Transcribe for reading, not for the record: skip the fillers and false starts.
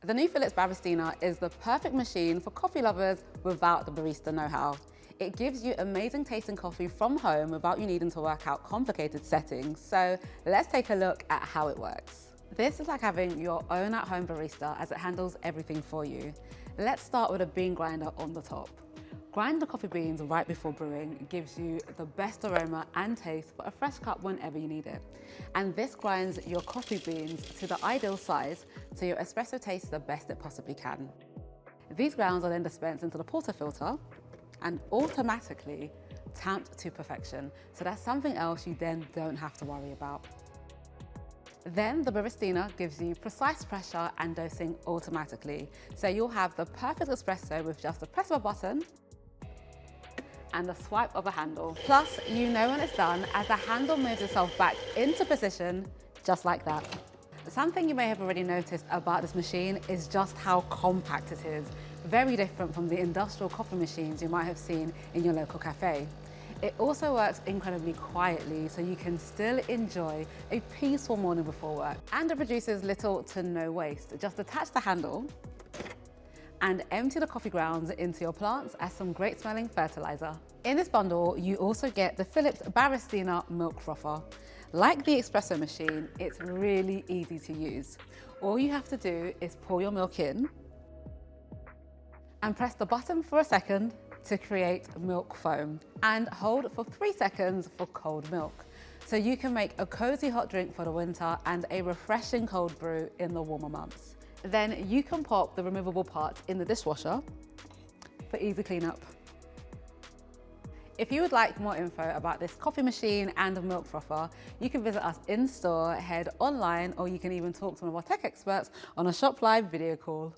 The new Philips Baristina is the perfect machine for coffee lovers without the barista know-how. It gives you amazing tasting coffee from home without you needing to work out complicated settings. So let's take a look at how it works. This is like having your own at-home barista as it handles everything for you. Let's start with a bean grinder on the top. Grind the coffee beans right before brewing gives you the best aroma and taste for a fresh cup whenever you need it. And this grinds your coffee beans to the ideal size so your espresso tastes the best it possibly can. These grounds are then dispensed into the portafilter and automatically tamped to perfection. So that's something else you then don't have to worry about. Then the Baristina gives you precise pressure and dosing automatically. So you'll have the perfect espresso with just a press of a button and a swipe of a handle. Plus, you know when it's done as the handle moves itself back into position, just like that. Something you may have already noticed about this machine is just how compact it is. Very different from the industrial coffee machines you might have seen in your local cafe. It also works incredibly quietly, so you can still enjoy a peaceful morning before work. And it produces little to no waste. Just attach the handle and empty the coffee grounds into your plants as some great smelling fertilizer. In this bundle, you also get the Philips Baristina milk frother. Like the espresso machine, it's really easy to use. All you have to do is pour your milk in and press the button for a second to create milk foam and hold for 3 seconds for cold milk. So you can make a cozy hot drink for the winter and a refreshing cold brew in the warmer months. Then you can pop the removable parts in the dishwasher for easy cleanup. If you would like more info about this coffee machine and the milk frother, you can visit us in store, head online, or you can even talk to one of our tech experts on a Shop Live video call.